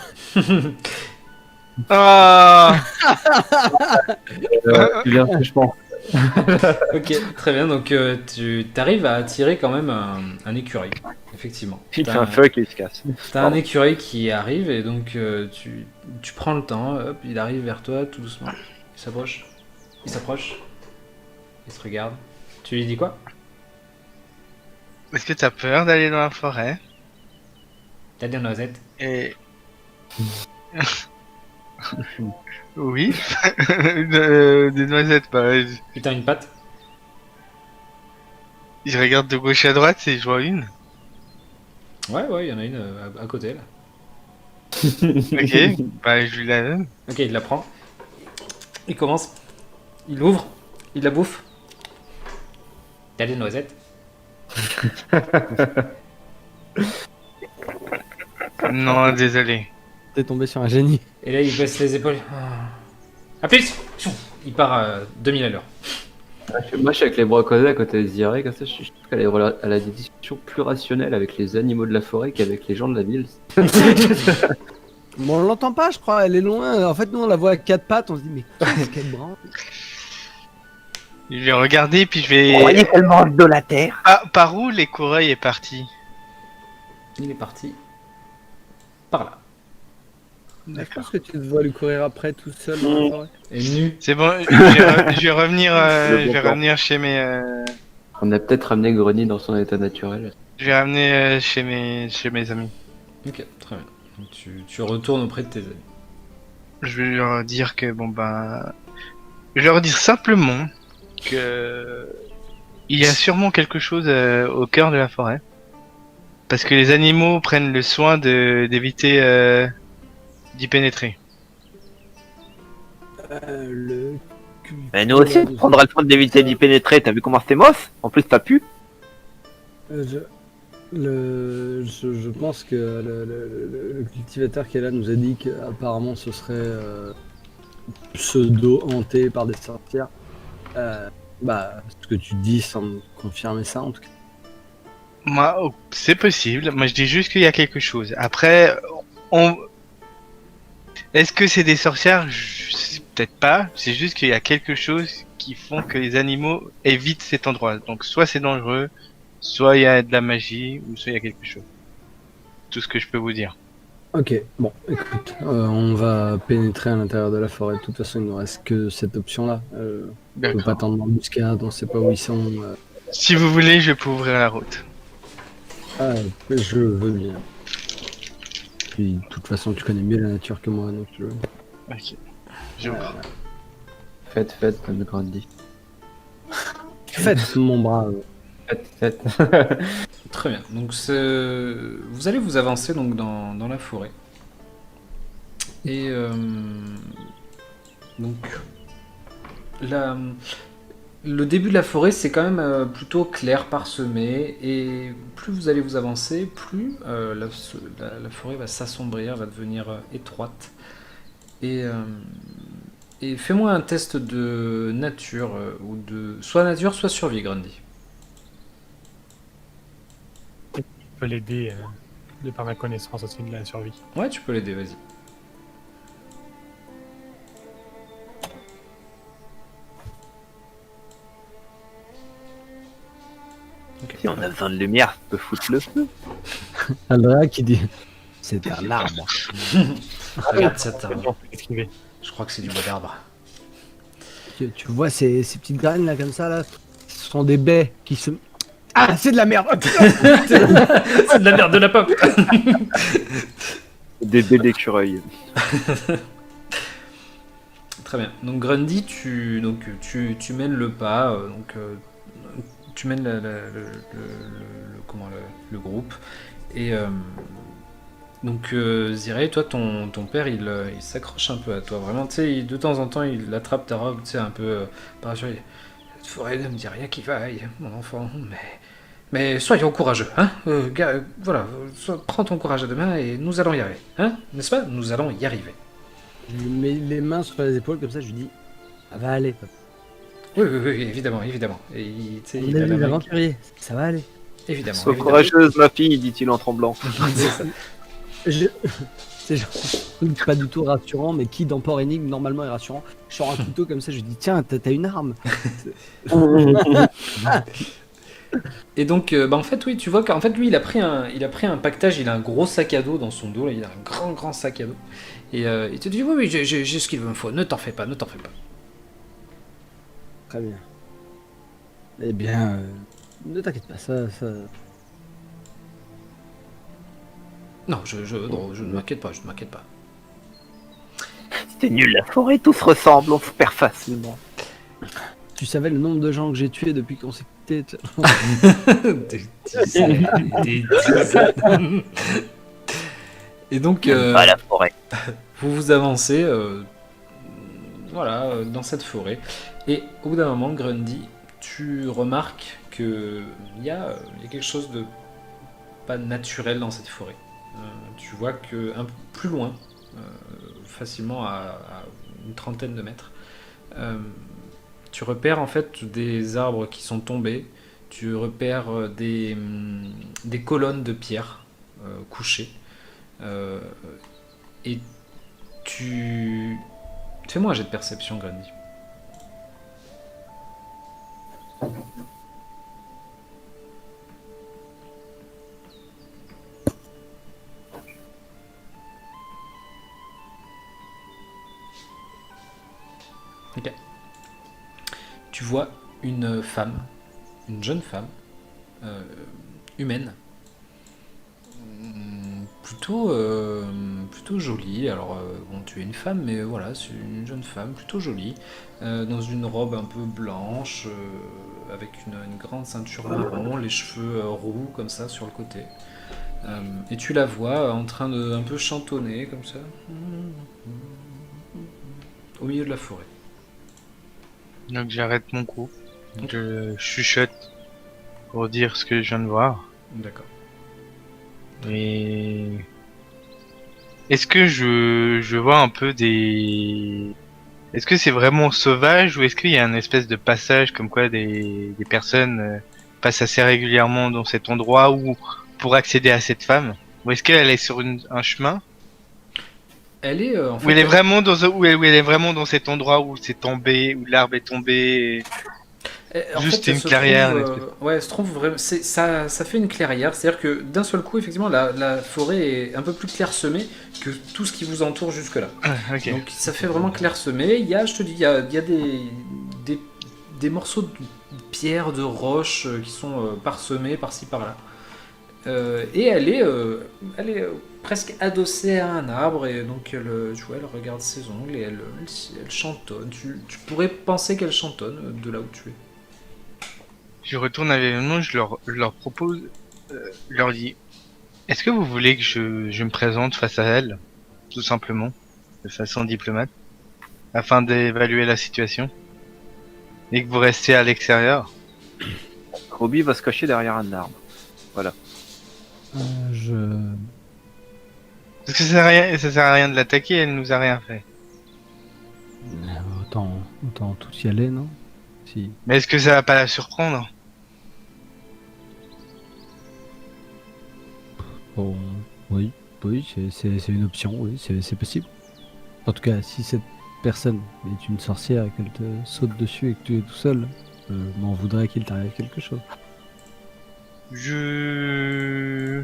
Ah! Tu viens fraîchement. Ok, très bien, donc tu arrives à attirer quand même un écureuil, effectivement. Il fait T'as un fuck et il se casse. T'as un écureuil qui arrive et donc tu prends le temps, hop, il arrive vers toi tout doucement. Il s'approche, il se regarde. Tu lui dis quoi? Est-ce que t'as peur d'aller dans la forêt? T'as des noisettes? Et. Oui. Des noisettes, bah. Putain, une patte? Je regarde de gauche à droite et je vois une. Ouais, il y en a une à côté là. Ok, bah je lui la donne. Ok, il la prend. Il commence. Il ouvre. Il la bouffe. T'as des noisettes? Non, désolé. T'es tombé sur un génie. Et là, il baisse les épaules. Ah. À plus! Il part à 2000 à l'heure. Moi, je suis avec les bras croisés à côté de Ziré, comme ça, je trouve qu'elle a des discussions plus rationnelles avec les animaux de la forêt qu'avec les gens de la ville. Bon, on l'entend pas, je crois, elle est loin. En fait, nous, on la voit à quatre pattes, on se dit, mais qu'est-ce qu'elle branle? Je vais regarder puis je Vous vais. croyez qu'elle mange de la terre? Ah, par où l'écureuil est parti? Il est parti. Par là. Je pense que tu dois lui courir après tout seul dans la forêt. Et nu. C'est bon, je vais revenir, Le je vais bon plan. revenir chez mes. On a peut-être ramené Grenier dans son état naturel. Je vais ramener chez mes amis. Ok, très bien. Donc tu retournes auprès de tes amis. Je vais leur dire que bon bah. Je vais leur dire simplement que. Il y a sûrement quelque chose au cœur de la forêt. Parce que les animaux prennent le soin d'éviter d'y pénétrer. Mais nous aussi, on prendra le soin d'éviter d'y pénétrer. T'as vu comment c'est moche? En plus, t'as pu. Je pense que le cultivateur qui est là nous a dit qu'apparemment ce serait pseudo hanté par des sorcières. Ce que tu dis semble confirmer ça en tout cas. Moi, c'est possible. Moi, je dis juste qu'il y a quelque chose. Après, est-ce que c'est des sorcières? Peut-être pas. C'est juste qu'il y a quelque chose qui font que les animaux évitent cet endroit. Donc, soit c'est dangereux, soit il y a de la magie, ou soit il y a quelque chose. Tout ce que je peux vous dire. Ok, bon, écoute, on va pénétrer à l'intérieur de la forêt. De toute façon, il ne nous reste que cette option-là. On peut D'accord. pas attendre l'embuscade, on sait pas où ils sont. Si vous voulez, je peux ouvrir la route. Ah, je veux bien. Puis, de toute façon, tu connais mieux la nature que moi, donc je... Ok. J'ouvre. Faites, comme Grundy. Faites mon brave. Faites. Très bien. Donc vous allez vous avancer donc dans la forêt. Et donc le début de la forêt, c'est quand même plutôt clair, parsemé, et plus vous allez vous avancer, plus la forêt va s'assombrir, va devenir étroite. Et fais-moi un test de nature, ou de soit nature, soit survie, Grundy. Je peux l'aider de par ma connaissance aussi de la survie. Ouais, tu peux l'aider, vas-y. Ok. Si on a besoin de lumière, ça peut foutre le feu. Aldrea qui dit c'est un arbre. Regarde cette arbre. Non, esquiver. Je crois que c'est du bois d'arbre. Tu vois ces petites graines là comme ça là, ce sont des baies qui se. Ah, c'est de la merde. C'est de la merde de la pomme. Des baies d'écureuil. Très bien. Donc Grundy, tu mènes le pas, tu mènes le groupe, et donc Zirey, toi ton père il s'accroche un peu à toi, vraiment, tu sais, de temps en temps il attrape ta robe, tu sais, un peu parachute. Cette forêt ne me dit rien qui vaille, mon enfant, mais soyons courageux, hein, voilà, prends ton courage à deux mains et nous allons y arriver, hein, n'est-ce pas? Nous allons y arriver. Je lui mets les mains sur les épaules comme ça, je lui dis ça va aller. Papa. Oui, évidemment. Et tu sais, On il est a la des main- aventuriers, ça va aller. Évidemment. Sois évidemment. courageuse, ma fille, dit-il en tremblant. C'est genre un truc pas du tout rassurant, mais qui dans Port Énigme normalement est rassurant. Je sors un couteau comme ça, je lui dis tiens, t'as une arme. Et donc, en fait, oui, tu vois qu'en fait, lui, il a pris un pactage, il a un gros sac à dos dans son dos, là, il a un grand sac à dos. Et il te dit, oui, j'ai ce qu'il me faut, ne t'en fais pas. Très bien. Eh bien, ne t'inquiète pas, ça. Non, je ne m'inquiète pas, C'était nul, la forêt, tout se ressemble, on se perd facilement. Tu savais le nombre de gens que j'ai tués depuis qu'on s'est quittés. Des dizaines. Et donc, Pas la forêt. vous vous avancez dans cette forêt. Et au bout d'un moment, Grundy, tu remarques qu'il y a quelque chose de pas naturel dans cette forêt. Tu vois que un peu plus loin, facilement à une trentaine de mètres, tu repères en fait des arbres qui sont tombés, tu repères des colonnes de pierre couchées, et tu... Fais-moi un jet de perception, Grundy. Ok. Tu vois une femme, une jeune femme, humaine, plutôt jolie. Alors, bon, tu es une femme, mais voilà, c'est une jeune femme plutôt jolie, dans une robe un peu blanche, avec une grande ceinture marron, les cheveux roux comme ça sur le côté. Et tu la vois en train de un peu chantonner comme ça, au milieu de la forêt. Donc j'arrête mon coup. Je chuchote pour dire ce que je viens de voir. D'accord. Et est-ce que je vois un peu des... Est-ce que c'est vraiment sauvage ou est-ce qu'il y a un espèce de passage comme quoi des personnes passent assez régulièrement dans cet endroit où pour accéder à cette femme? Ou est-ce qu'elle est sur un chemin? Elle est en fait. Où elle est vraiment où elle est vraiment dans cet endroit où c'est tombé, où l'arbre est tombé. Juste une clairière. Ouais, elle se trouve vraiment. Ça fait une clairière, c'est-à-dire que d'un seul coup, effectivement, la forêt est un peu plus clairsemée que tout ce qui vous entoure jusque-là. Ok. Donc ça fait vraiment clairsemé. Il y a, je te dis, il y a des morceaux de pierre, de roche qui sont parsemés par-ci par-là. Et elle est presque adossée à un arbre, et donc tu vois, elle regarde ses ongles et elle chantonne. Tu pourrais penser qu'elle chantonne de là où tu es. Je retourne à l'événement, je leur propose, je leur dis, est-ce que vous voulez que je me présente face à elle, tout simplement, de façon diplomate, afin d'évaluer la situation, et que vous restez à l'extérieur? Roby va se cacher derrière un arbre. Je... Parce que ça sert à rien de l'attaquer, elle nous a rien fait. Autant tout y aller, non? Si. Mais est-ce que ça va pas la surprendre? Bon, oui, c'est une option, oui, c'est possible. En tout cas, si cette personne est une sorcière et qu'elle te saute dessus et que tu es tout seul, je m'en voudrais qu'il t'arrive quelque chose. Je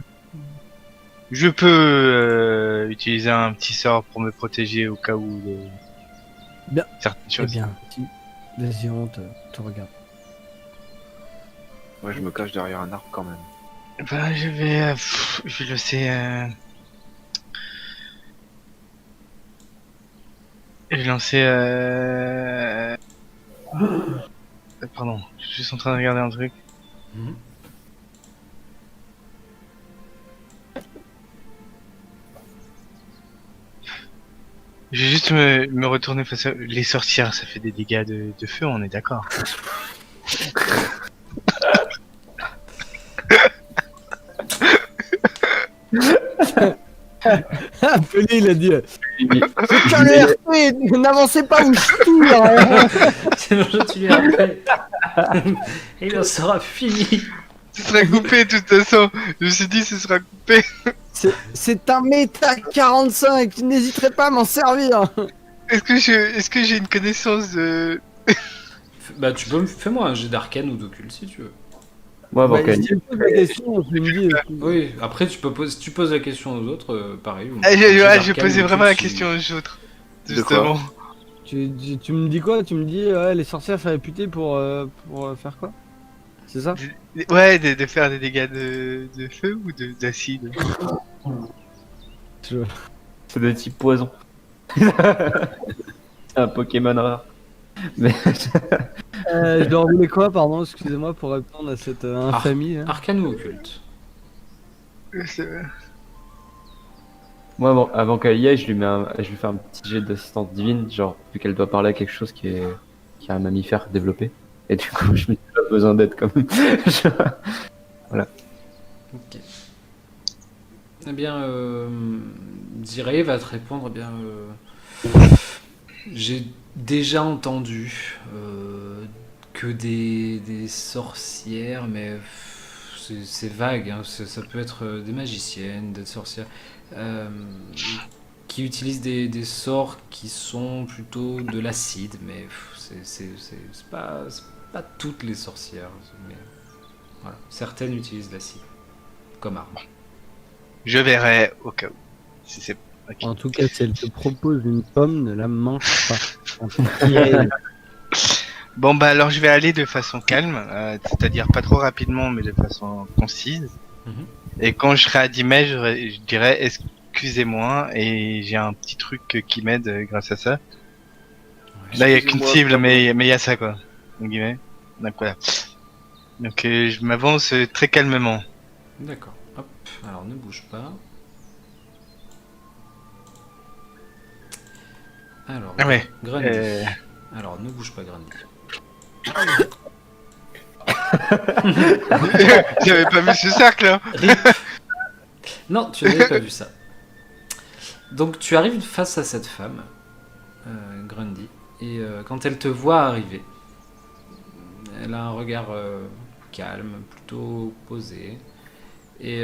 peux utiliser un petit sort pour me protéger au cas où de Bien. certaines Eh choses. bien, vas-y, on te regarde. Moi, je me cache derrière un arbre quand même. Ben, je vais lancer je vais lancer pardon, je suis juste en train de regarder un truc. Mhm. Je vais juste me retourner face à les sorcières, ça fait des dégâts de feu, on est d'accord. Ah, Pelé, il a dit Je Tiens le RP, n'avancez pas ou je tue. Sinon, je tue après. Et il en sera fini. Ce sera coupé de toute façon. Je me suis dit ce sera coupé. C'est un méta 45, tu n'hésiterais pas à m'en servir. Est-ce que j'ai une connaissance de... Bah, fais-moi un jet d'arcane ou d'occulte si tu veux. Moi, avant Bah, qu'elle si tu me poses la question, je me dis. Oui, après, si tu poses la question aux autres, pareil. ou- Ah, jet je d'arcane posais ou vraiment la d'occulte, si- question aux autres. De quoi Justement. Tu me dis quoi? Tu me dis ouais, les sorcières sont réputées pour faire quoi? C'est ça? Ouais, de faire des dégâts de feu ou d'acide. c'est de type poison. C'est un Pokémon rare. Mais Je dois rouler quoi, pardon, excusez-moi pour répondre à cette infamie. hein. Arcane ou occulte? moi, avant qu'elle y aille, je lui fais un petit jet d'assistance divine, genre vu qu'elle doit parler à quelque chose qui est un mammifère développé. Et du coup, je me dis pas besoin d'aide quand même. Ok. Eh bien, Zirei va te répondre. Eh bien, j'ai déjà entendu que des sorcières, mais c'est vague. Hein, ça peut être des magiciennes, des sorcières, qui utilisent des sorts qui sont plutôt de l'acide, mais c'est pas toutes les sorcières. Mais voilà, certaines utilisent l'acide comme arme. Je verrai au cas où. Si c'est... ok. En tout cas, si elle te propose une pomme, ne la mange pas. Bon bah alors je vais aller de façon calme, c'est-à-dire pas trop rapidement mais de façon concise. Mhm. Et quand je serai à 10 mètres, je dirais excusez-moi et j'ai un petit truc qui m'aide grâce à ça. Là il y a qu'une Excusez-moi, cible comme- mais il y a ça quoi. Donc, guillemets. Donc voilà. Donc je m'avance très calmement. D'accord. Hop. Alors ne bouge pas. Alors, Ah ouais. Grundy. Euh, Alors ne bouge pas, Grundy. J'avais pas vu ce cercle hein. Rip. Non, tu n'avais pas vu ça. Donc tu arrives face à cette femme, Grundy, et quand elle te voit arriver, elle a un regard calme, plutôt posé, et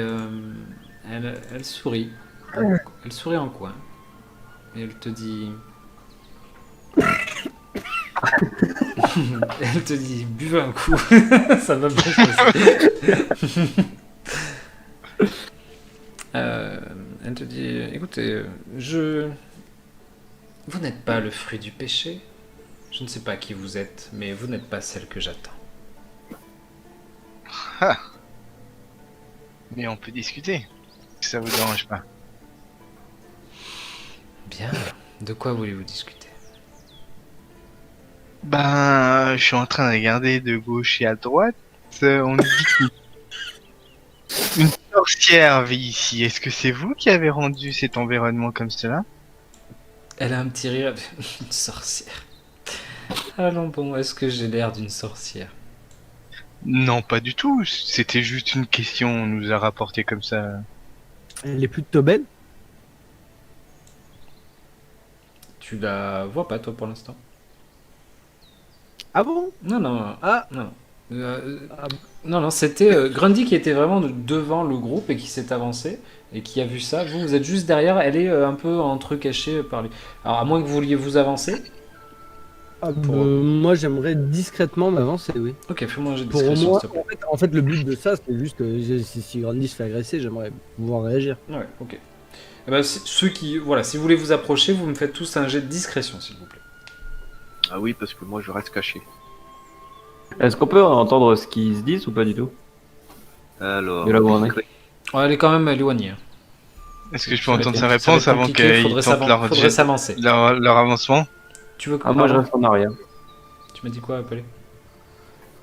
elle sourit. Elle sourit en coin, et elle te dit... Elle te dit, buvez un coup, ça va bien se passer. Elle te dit, écoutez, vous n'êtes pas le fruit du péché. Je ne sais pas qui vous êtes, mais vous n'êtes pas celle que j'attends. Mais on peut discuter. Si ça vous dérange pas. Bien. De quoi voulez-vous discuter? Ben, je suis en train de regarder de gauche et à droite. On dit qu'une sorcière vit ici. Est-ce que c'est vous qui avez rendu cet environnement comme cela? Elle a un petit rire. Une sorcière. Ah non, bon, est-ce que j'ai l'air d'une sorcière? Non, pas du tout. C'était juste une question. On nous a rapporté comme ça. Elle est plutôt belle. Tu la vois pas, toi, pour l'instant? Ah bon? Non, non. Ah, Non. ah, Non, non, c'était Grundy qui était vraiment devant le groupe et qui s'est avancé et qui a vu ça. Vous, vous êtes juste derrière. Elle est un peu entre cachée par lui. Alors, à moins que vous vouliez vous avancer. moi, j'aimerais discrètement m'avancer, oui. Ok, fais-moi un jet de Pour discrétion, moi, s'il te plaît. en fait, le but de ça, c'est juste que si Grandi se fait agresser, j'aimerais pouvoir réagir. Ouais, ok. Eh ben, ceux qui, voilà, si vous voulez vous approcher, vous me faites tous un jet de discrétion, s'il vous plaît. Ah oui, parce que moi je reste caché. Est-ce qu'on peut entendre ce qu'ils se disent ou pas du tout? Alors. De là où on est. Ouais, elle est quand même éloignée. Hein. Est-ce que je peux Ça va entendre être- sa ça va réponse être avant compliqué, qu'ils tentent leur, faudrait s'avancer. leur avancement? Tu veux que Ah, moi je pardon reste en arrière. Tu m'as dit quoi, Appelé?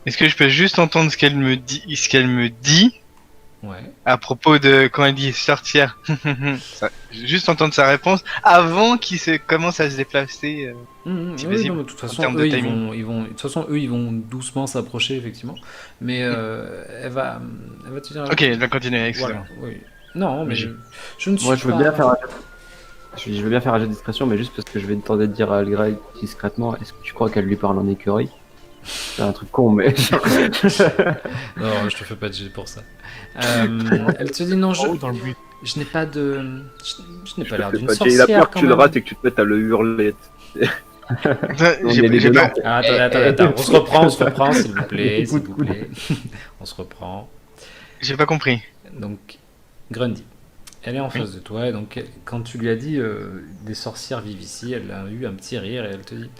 Est-ce que je peux juste entendre ce qu'elle me dit Ouais. à propos de quand elle dit sorcière? Juste entendre sa réponse avant qu'il se commence à se déplacer. C'est Oui, visible non, mais de toute façon, termes de eux, timing. de toute façon, eux, ils vont doucement s'approcher, effectivement. Mais elle va te dire. Ok, elle va continuer, Voilà, excusez-moi. oui. Non, mais Mais je ne suis Moi je veux pas. bien faire un je veux bien faire un jet de discrétion, mais juste parce que je vais tenter de dire à Algrey discrètement, est-ce que tu crois qu'elle lui parle en écureuil? C'est un truc con, mais. Non, je te fais pas de jet pour ça. Elle te dit non, Oh, dans le but. je n'ai pas de. Je n'ai pas l'air d'une Il a sorcière peur que quand tu le même. rates et que tu te mettes à le hurler. J'ai pas... Ah, attends. On se reprend, s'il vous plaît, s'il vous plaît. On se reprend. j'ai pas compris. Donc, Grundy, elle est en face de toi, et donc quand tu lui as dit des sorcières vivent ici, elle a eu un petit rire et elle te dit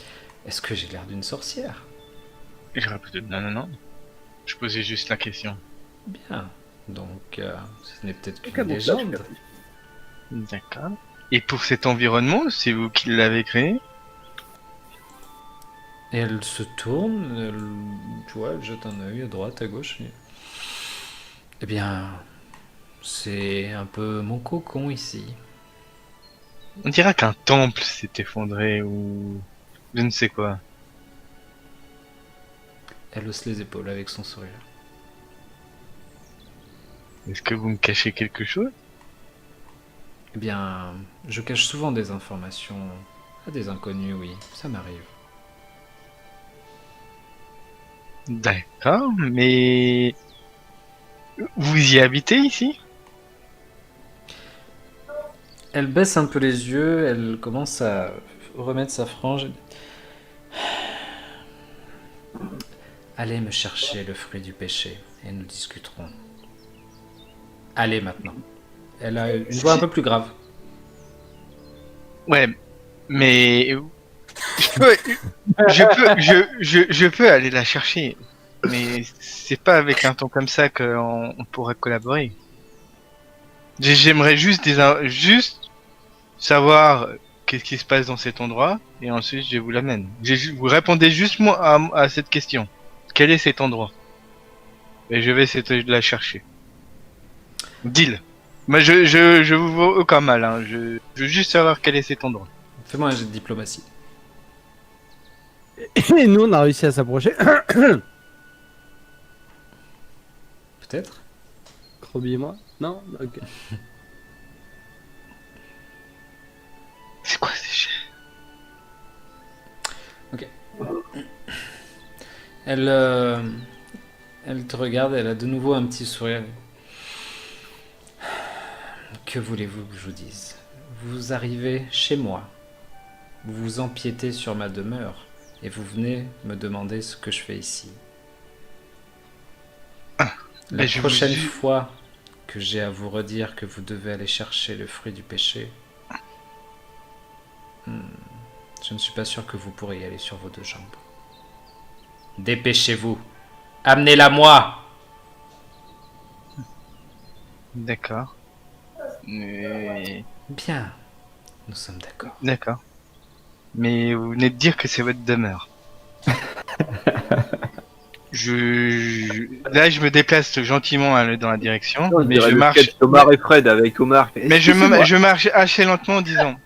est-ce que j'ai l'air d'une sorcière? Je répète non. Je posais juste la question. Bien. Donc, ce n'est peut-être qu'une Camouflage, légende. D'accord. Et pour cet environnement, c'est vous qui l'avez créé? Et elle se tourne, tu vois, elle jette un œil à droite, à gauche. Eh bien, c'est un peu mon cocon ici. On dirait qu'un temple s'est effondré ou je ne sais quoi. Elle hausse les épaules avec son sourire. Est-ce que vous me cachez quelque chose? Eh bien, je cache souvent des informations à des inconnus, oui, ça m'arrive. D'accord, mais vous y habitez ici? Elle baisse un peu les yeux, elle commence à remettre sa frange. Allez me chercher le fruit du péché et nous discuterons. Allez maintenant. Elle a une voix un peu plus grave. Ouais, mais je peux aller la chercher, mais c'est pas avec un ton comme ça qu'on pourrait collaborer. J'aimerais juste juste savoir qu'est-ce qui se passe dans cet endroit et ensuite je vous l'amène. Vous répondez juste moi à cette question. Quel est cet endroit? Et je vais essayer de la chercher. Deal. Mais je vous vois aucun mal. Hein. Je veux juste savoir quel est cet endroit. Fais-moi un jet de diplomatie. Et nous, on a réussi à s'approcher. Peut-être. Croby et moi? Non? Ok. C'est quoi ces chiens? Elle te regarde, elle a de nouveau un petit sourire. Que voulez-vous que je vous dise? Vous arrivez chez moi, vous vous empiétez sur ma demeure, et vous venez me demander ce que je fais ici. La je prochaine vous- fois que j'ai à vous redire que vous devez aller chercher le fruit du péché, je ne suis pas sûr que vous pourrez y aller sur vos deux jambes. Dépêchez-vous. Amenez-la moi. D'accord. Mais... Bien. Nous sommes d'accord. D'accord. Mais vous venez de dire que c'est votre demeure. Là, je me déplace gentiment dans la direction, On mais dirait je le marche. sketch d'Omar et Fred avec Omar. Mais je marche assez lentement en disant.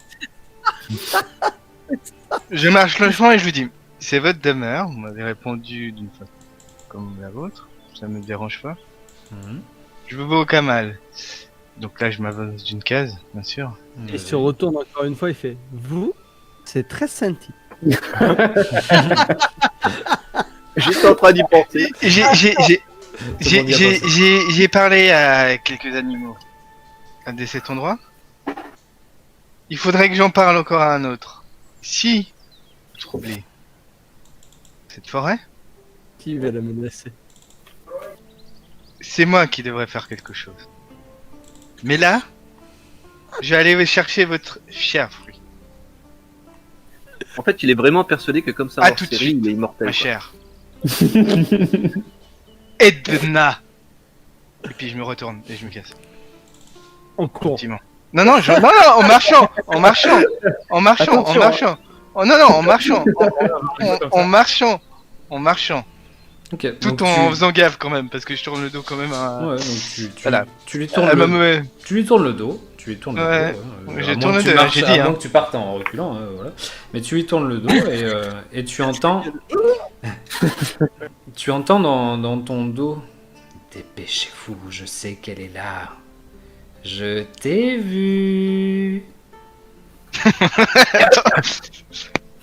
Je marche lentement et je vous dis, c'est votre demeure. Vous m'avez répondu d'une façon comme la vôtre. Ça me dérange pas. Mhm. Je veux pas aucun mal. Donc là, je m'avance d'une case, bien sûr. Il se retourne encore une fois, il fait vous, c'est très senti. J'étais en train d'y penser. J'ai parlé à quelques animaux de cet endroit. Il faudrait que j'en parle encore à un autre. Si vous troublez cette forêt, Qui va la menacer? c'est moi qui devrais faire quelque chose. Mais là, je vais aller chercher votre cher fruit, En fait, il est vraiment persuadé que comme ça, À hors tout de série, suite, il est immortel. ma quoi. chère. Edna. Et puis je me retourne et je me casse. On court. Gentiment. Non, en marchant. Oh, non, en marchant. En marchant. Ok. Tout donc en faisant gaffe quand même, parce que je tourne le dos quand même à... Ouais, donc Voilà. tu lui tournes Elle m'a le... me- Tu lui tournes le dos. Tu lui tournes Ouais. le dos. J'ai À moins tourné que tu de- marches- j'ai dit, à moins hein. que tu partes en reculant, voilà. Mais tu lui tournes le dos et tu entends. Tu entends dans ton dos. Dépêchez-vous, je sais qu'elle est là. Je t'ai vu.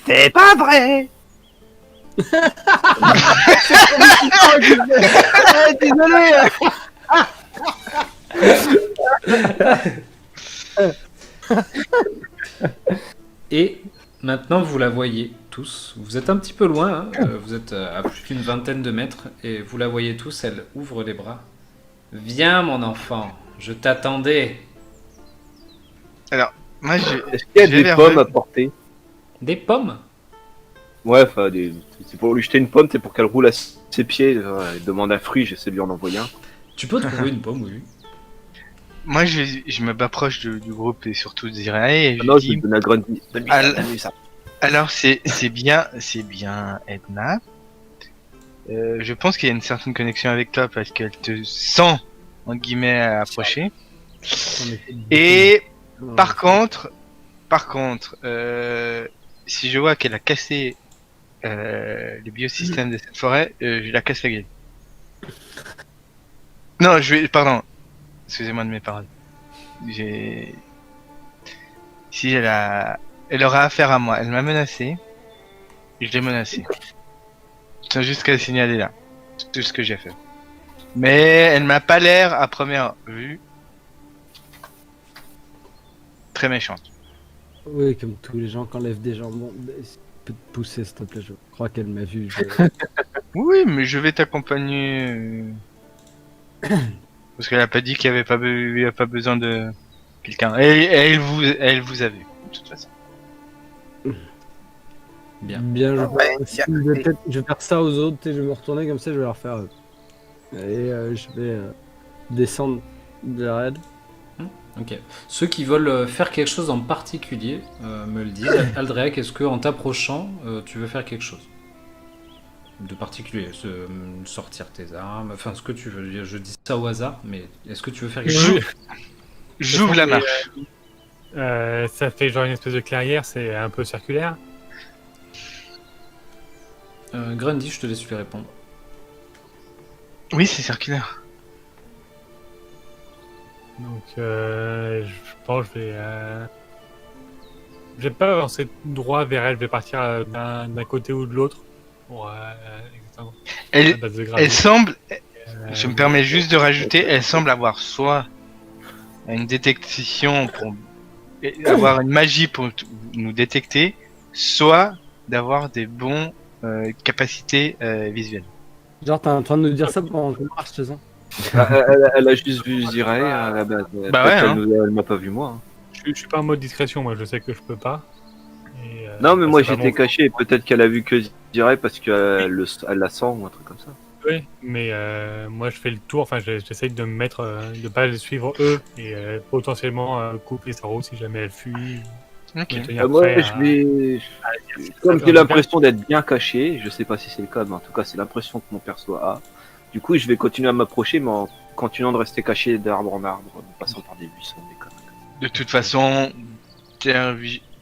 C'est pas vrai. Désolé. Et maintenant, vous la voyez tous. Vous êtes un petit peu loin, hein, vous êtes à plus d'une vingtaine de mètres, et vous la voyez tous, elle ouvre les bras. Viens, mon enfant, je t'attendais. Moi, Est-ce qu'il y a Je vais des vers pommes eux. à porter? Des pommes? Ouais, enfin, c'est pour lui jeter une pomme, c'est pour qu'elle roule à ses pieds. Elle demande un fruit, j'essaie de lui en envoyer un. Tu peux trouver une pomme, oui. Moi, je me m'approche du groupe et surtout de Zirae et Ah je non, je dis... lui donne un Grundy. Donne-lui ça, Al- donne-lui ça. Alors, c'est bien Edna. Je pense qu'il y a une certaine connexion avec toi parce qu'elle te sent, en guillemets, approcher. Et par contre, si je vois qu'elle a cassé le biosystème de cette forêt, je la casse la gueule. Non, pardon. Excusez-moi de mes paroles. Si elle aura affaire à moi, elle m'a menacé. Je l'ai menacé. Je tiens juste qu'à le signaler là. C'est tout ce que j'ai fait. Mais elle m'a pas l'air, à première vue, très méchante. Oui, comme tous les gens qui enlèvent des jambons. Peut te pousser, s'il te plaît. Je crois qu'elle m'a vu. Oui, mais je vais t'accompagner. Parce qu'elle a pas dit qu'il y avait pas, il y a pas besoin de quelqu'un. Et elle vous a vu, de toute façon. Bien. Bien, Ouais, je vais faire ça aux autres. Je vais me retourner comme ça, je vais leur faire. Et je vais descendre de la raid. Ok. Ceux qui veulent faire quelque chose en particulier, me le disent. Aldreac, est-ce que en t'approchant, tu veux faire quelque chose de particulier, sortir tes armes, enfin ce que tu veux. Je dis ça au hasard, mais est-ce que tu veux faire quelque chose? J'ouvre la marche. Ça fait genre une espèce de clairière, c'est un peu circulaire. Grundy, je te laisse lui répondre. Oui, c'est circulaire. Donc je pense que je vais pas avancer droit vers elle, je vais partir d'un côté ou de l'autre pour exactement la base de gravité. Elle semble, je me permets juste de rajouter, elle semble avoir soit une détection pour avoir une magie pour nous détecter, soit d'avoir des bons capacités visuelles. Genre, t'es en train de nous dire ça pendant qu'on marche, c'est ça? Elle a juste vu Zirae à la base. Bah ouais, hein. Elle m'a pas vu moi. Je suis pas en mode discrétion, moi je sais que je peux pas. Et, Non, mais bah, moi c'est pas j'étais mon- caché. Peut-être qu'elle a vu que Zirae parce qu'elle la sent ou un truc comme ça. Oui, mais moi je fais le tour, enfin j'essaye de me mettre, de pas les suivre eux et potentiellement couper sa route si jamais elle fuit. Ok. Me tenir Moi, prêt je à- vais. Comme j'ai l'impression d'être bien caché, je sais pas si c'est le cas, mais en tout cas, c'est l'impression que mon perso a. Du coup, je vais continuer à m'approcher, mais en continuant de rester caché d'arbre en arbre, en passant par des buissons, des conneries. De toute façon,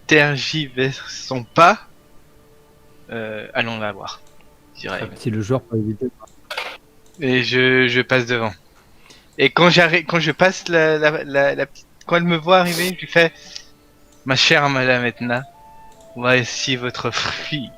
tergiversons pas. Allons la voir. Je dirais. Si le joueur peut éviter. Et je passe devant. Et quand je passe la petite, quand elle me voit arriver, je lui fais, ma chère Madame Etna, voici votre fille.